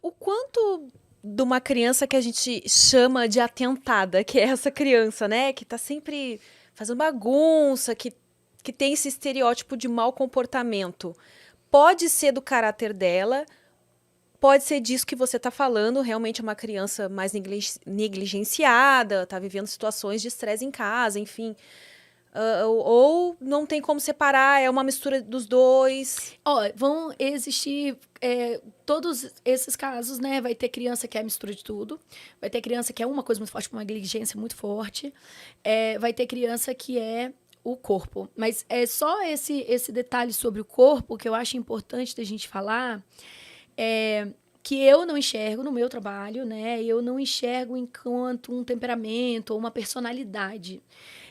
o quanto de uma criança que a gente chama de atentada, que é essa criança, né? Que tá sempre fazendo bagunça, que tem esse estereótipo de mau comportamento. Pode ser do caráter dela, pode ser disso que você tá falando, realmente é uma criança mais negligenciada, tá vivendo situações de estresse em casa, enfim. Ou não tem como separar, é uma mistura dos dois. Ó, vão existir todos esses casos, né? Vai ter criança que é a mistura de tudo. Vai ter criança que é uma coisa muito forte, uma negligência muito forte. Vai ter criança que é o corpo. Mas é só esse detalhe sobre o corpo que eu acho importante da gente falar. Que eu não enxergo no meu trabalho, né? Eu não enxergo enquanto um temperamento ou uma personalidade.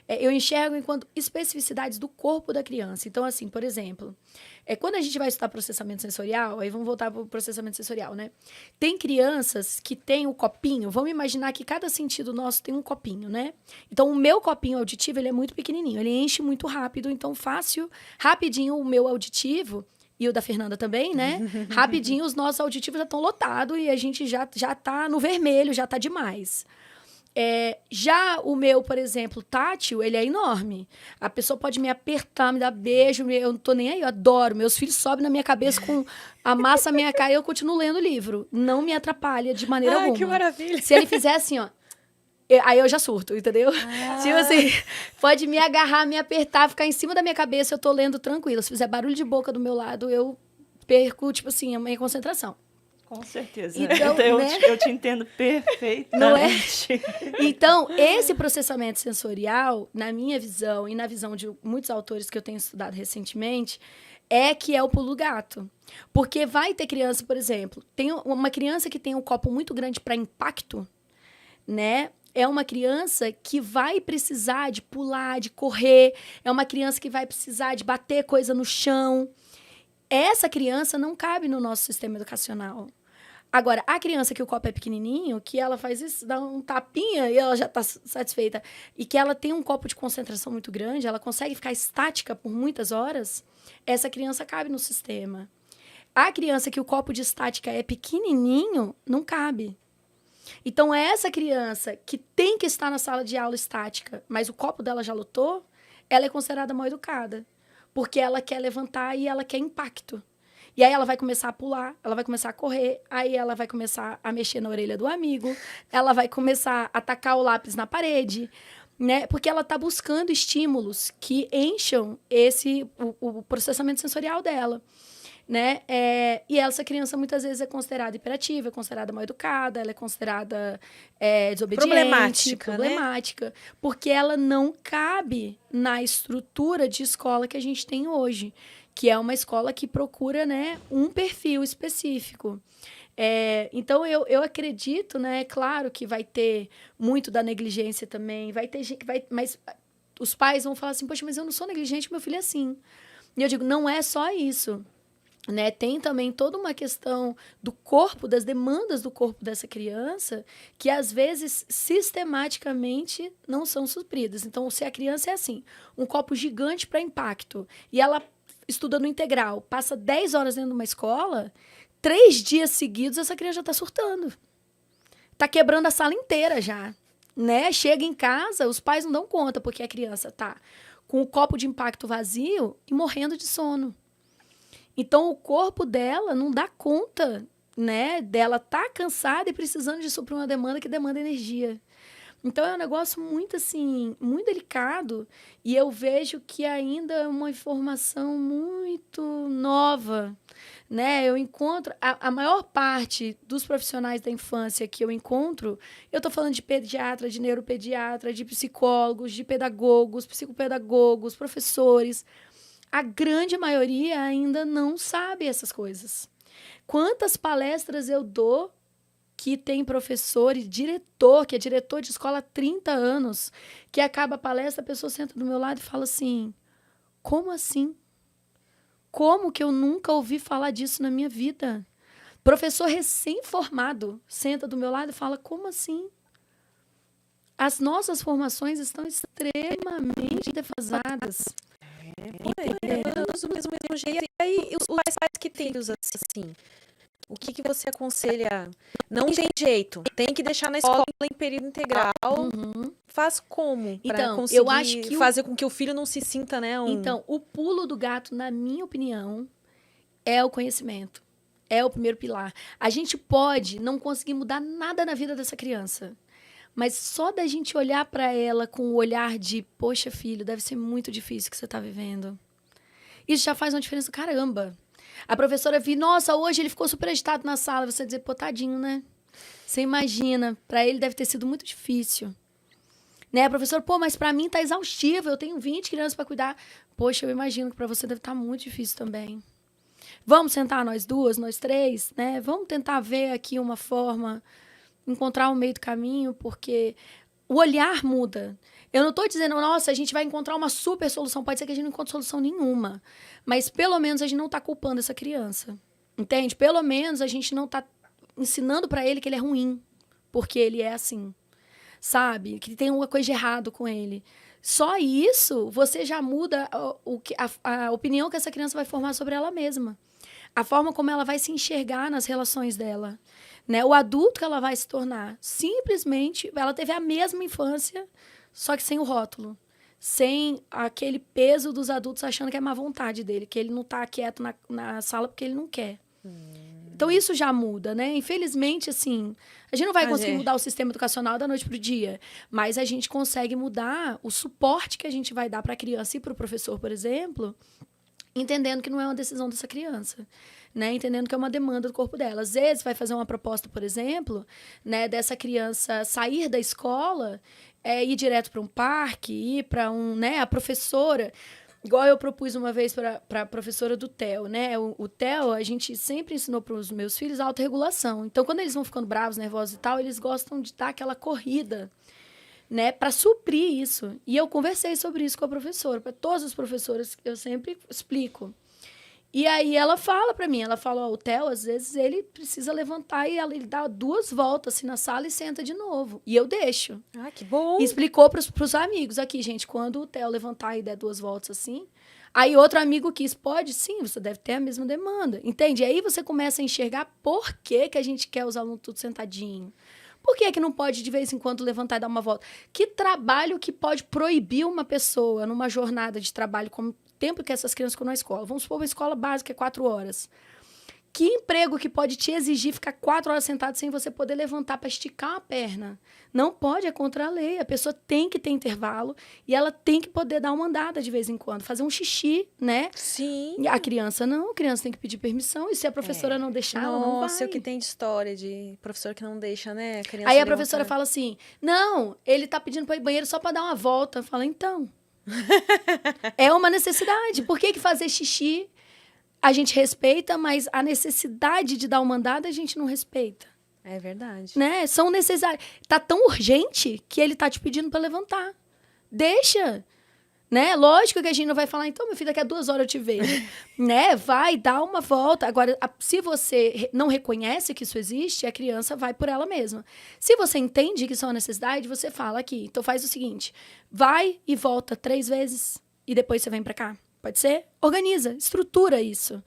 Eu enxergo enquanto especificidades do corpo da criança. Então, assim, por exemplo, quando a gente vai estudar processamento sensorial, aí vamos voltar para o processamento sensorial, né? Tem crianças que têm o copinho, vamos imaginar que cada sentido nosso tem um copinho, né? Então, o meu copinho auditivo, ele é muito pequenininho, ele enche muito rápido, então rapidinho o meu auditivo e o da Fernanda também, né? Rapidinho os nossos auditivos já estão lotados e a gente já tá no vermelho, já tá demais. Já o meu, por exemplo, tátil, ele é enorme. A pessoa pode me apertar, me dar beijo, eu não tô nem aí, eu adoro. Meus filhos sobem na minha cabeça, amassa a minha cara e eu continuo lendo o livro. Não me atrapalha de maneira alguma. Que maravilha! Se ele fizer assim, ó, aí eu já surto, entendeu? Tipo assim, pode me agarrar, me apertar, ficar em cima da minha cabeça, eu tô lendo tranquila. Se fizer barulho de boca do meu lado, eu perco, tipo assim, a minha concentração. Com certeza. Então, eu te entendo perfeitamente. Não é? Então, esse processamento sensorial, na minha visão e na visão de muitos autores que eu tenho estudado recentemente, que é o pulo gato. Porque vai ter criança, por exemplo, tem uma criança que tem um copo muito grande para impacto, né? É uma criança que vai precisar de pular, de correr. É uma criança que vai precisar de bater coisa no chão. Essa criança não cabe no nosso sistema educacional. Agora, a criança que o copo é pequenininho, que ela faz isso, dá um tapinha e ela já está satisfeita, e que ela tem um copo de concentração muito grande, ela consegue ficar estática por muitas horas, essa criança cabe no sistema. A criança que o copo de estática é pequenininho, não cabe. Então, essa criança que tem que estar na sala de aula estática, mas o copo dela já lotou, ela é considerada mal educada. Porque ela quer levantar e ela quer impacto. E aí ela vai começar a pular, ela vai começar a correr, aí ela vai começar a mexer na orelha do amigo, ela vai começar a tacar o lápis na parede, né? Porque ela está buscando estímulos que encham o processamento sensorial dela. Né? E essa criança muitas vezes é considerada hiperativa, é considerada mal educada, ela é considerada desobediente, problemática, né? Porque ela não cabe na estrutura de escola que a gente tem hoje, que é uma escola que procura, né, um perfil específico. Então, eu acredito, né, claro que vai ter muito da negligência também, vai ter gente que vai, mas os pais vão falar assim, poxa, mas eu não sou negligente, meu filho é assim. E eu digo, não é só isso. Né? Tem também toda uma questão do corpo, das demandas do corpo dessa criança, que às vezes sistematicamente não são supridas. Então, se a criança é assim, um copo gigante para impacto, e ela estuda no integral, passa 10 horas dentro de uma escola, 3 dias seguidos essa criança já está surtando. Está quebrando a sala inteira já. Né? Chega em casa, os pais não dão conta, porque a criança está com o copo de impacto vazio e morrendo de sono. Então, o corpo dela não dá conta, né? Dela tá cansada e precisando de suprir uma demanda que demanda energia. Então, é um negócio muito, assim, muito delicado. E eu vejo que ainda é uma informação muito nova, né? Eu encontro... A maior parte dos profissionais da infância que eu encontro, eu tô falando de pediatra, de neuropediatra, de psicólogos, de pedagogos, psicopedagogos, professores... A grande maioria ainda não sabe essas coisas. Quantas palestras eu dou que tem professor e diretor, que é diretor de escola há 30 anos, que acaba a palestra, a pessoa senta do meu lado e fala assim, como assim? Como que eu nunca ouvi falar disso na minha vida? Professor recém-formado senta do meu lado e fala, como assim? As nossas formações estão extremamente defasadas. Do mesmo jeito. E aí, os pais que têm filhos assim, O que que você aconselha? Não tem jeito, tem que deixar na escola em período integral. Faz como para Então, conseguir eu acho que fazer com que o filho não se sinta, né? Então, o pulo do gato, na minha opinião, é o conhecimento. É o primeiro pilar. A gente pode não conseguir mudar nada na vida dessa criança. Mas só da gente olhar para ela com o olhar de, poxa, filho, deve ser muito difícil o que você está vivendo. Isso já faz uma diferença do caramba. A professora vir, nossa, hoje ele ficou super agitado na sala. Você dizer, pô, tadinho, né? Você imagina, para ele deve ter sido muito difícil. Né? A professora, pô, mas para mim tá exaustivo, eu tenho 20 crianças para cuidar. Poxa, eu imagino que para você deve estar muito difícil também. Vamos sentar nós duas, nós três, né? Vamos tentar ver aqui uma forma, encontrar um meio do caminho, porque o olhar muda. Eu não estou dizendo, nossa, a gente vai encontrar uma super solução. Pode ser que a gente não encontre solução nenhuma. Mas pelo menos a gente não está culpando essa criança. Entende? Pelo menos a gente não está ensinando para ele que ele é ruim, porque ele é assim. Sabe? Que tem uma coisa de errado com ele. Só isso, você já muda a opinião que essa criança vai formar sobre ela mesma. A forma como ela vai se enxergar nas relações dela. Né? O adulto que ela vai se tornar. Simplesmente, ela teve a mesma infância, só que sem o rótulo. Sem aquele peso dos adultos achando que é má vontade dele, que ele não está quieto na sala porque ele não quer. Então, isso já muda, né? Infelizmente, assim, a gente não vai conseguir mudar o sistema educacional da noite para o dia, mas a gente consegue mudar o suporte que a gente vai dar para a criança e para o professor, por exemplo, entendendo que não é uma decisão dessa criança, né? Entendendo que é uma demanda do corpo dela. Às vezes, vai fazer uma proposta, por exemplo, né, dessa criança sair da escola, ir direto para um parque, ir para né, a professora... Igual eu propus uma vez para a professora do Theo, né? O Theo, a gente sempre ensinou para os meus filhos a autorregulação. Então, quando eles vão ficando bravos, nervosos e tal, eles gostam de dar aquela corrida, né? Para suprir isso. E eu conversei sobre isso com a professora. Para todas as professoras, eu sempre explico. E aí ela fala para mim, ela fala, o Theo, às vezes, ele precisa levantar e ele dá 2 voltas assim, na sala e senta de novo. E eu deixo. Ah, que bom! E explicou para os amigos aqui, gente, quando o Theo levantar e der 2 voltas assim, aí outro amigo quis, pode sim, você deve ter a mesma demanda, entende? E aí você começa a enxergar por que a gente quer os alunos tudo sentadinho. Por que não pode, de vez em quando, levantar e dar uma volta? Que trabalho que pode proibir uma pessoa numa jornada de trabalho como tempo que essas crianças ficam na escola? Vamos supor uma escola básica é 4 horas. Que emprego que pode te exigir ficar 4 horas sentado sem você poder levantar para esticar a perna? Não pode, é contra a lei. A pessoa tem que ter intervalo e ela tem que poder dar uma andada de vez em quando, fazer um xixi, né? Sim. A criança não, a criança tem que pedir permissão e se a professora não deixar, ela não vai. Nossa, o que tem de história de professor que não deixa, né? A criança Aí a professora fala assim, não, ele tá pedindo para ir ao banheiro só para dar uma volta. Fala, então, é uma necessidade. Por que fazer xixi a gente respeita, mas a necessidade de dar uma andada a gente não respeita? É verdade. Né? São necessários. Tá tão urgente que ele tá te pedindo para levantar. Deixa. Né? Lógico que a gente não vai falar, então, meu filho, daqui a 2 horas eu te vejo. Né? Vai, dá uma volta. Agora, se você não reconhece que isso existe, a criança vai por ela mesma. Se você entende que isso é uma necessidade, você fala aqui. Então, faz o seguinte. Vai e volta 3 vezes e depois você vem para cá. Pode ser? Organiza, estrutura isso,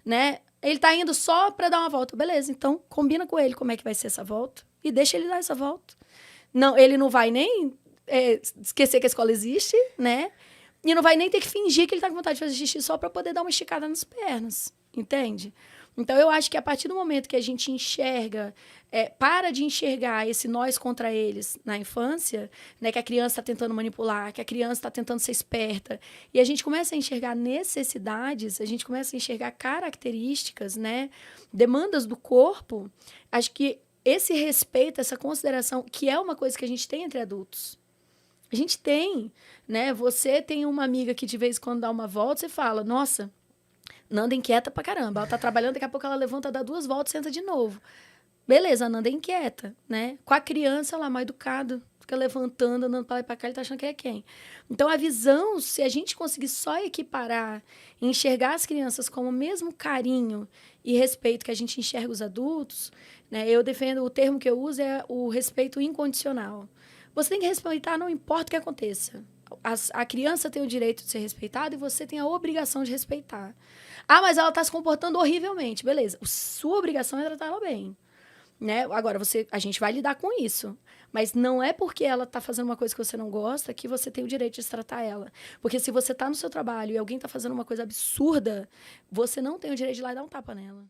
né? Ele tá indo só para dar uma volta. Beleza, então combina com ele como é que vai ser essa volta e deixa ele dar essa volta. Não, ele não vai nem esquecer que a escola existe, né? E não vai nem ter que fingir que ele tá com vontade de fazer xixi só para poder dar uma esticada nas pernas, entende? Então, eu acho que a partir do momento que a gente enxerga, para de enxergar esse nós contra eles na infância, né, que a criança está tentando manipular, que a criança está tentando ser esperta, e a gente começa a enxergar necessidades, a gente começa a enxergar características, né, demandas do corpo, acho que esse respeito, essa consideração, que é uma coisa que a gente tem entre adultos. A gente tem, né? Você tem uma amiga que de vez em quando dá uma volta, você fala, nossa, Nanda inquieta pra caramba. Ela tá trabalhando, daqui a pouco ela levanta, dá 2 voltas e senta de novo. Beleza, a Nanda é inquieta, né? Com a criança lá, mal educada, fica levantando, andando pra lá e pra cá, ele tá achando que é quem? Então, a visão, se a gente conseguir só equiparar, enxergar as crianças com o mesmo carinho e respeito que a gente enxerga os adultos, né? Eu defendo, o termo que eu uso é o respeito incondicional. Você tem que respeitar, não importa o que aconteça. A criança tem o direito de ser respeitada e você tem a obrigação de respeitar. Ah, mas ela está se comportando horrivelmente. Beleza. Sua obrigação é tratar ela bem. Né? Agora, a gente vai lidar com isso. Mas não é porque ela está fazendo uma coisa que você não gosta que você tem o direito de tratar ela. Porque se você está no seu trabalho e alguém está fazendo uma coisa absurda, você não tem o direito de ir lá e dar um tapa nela.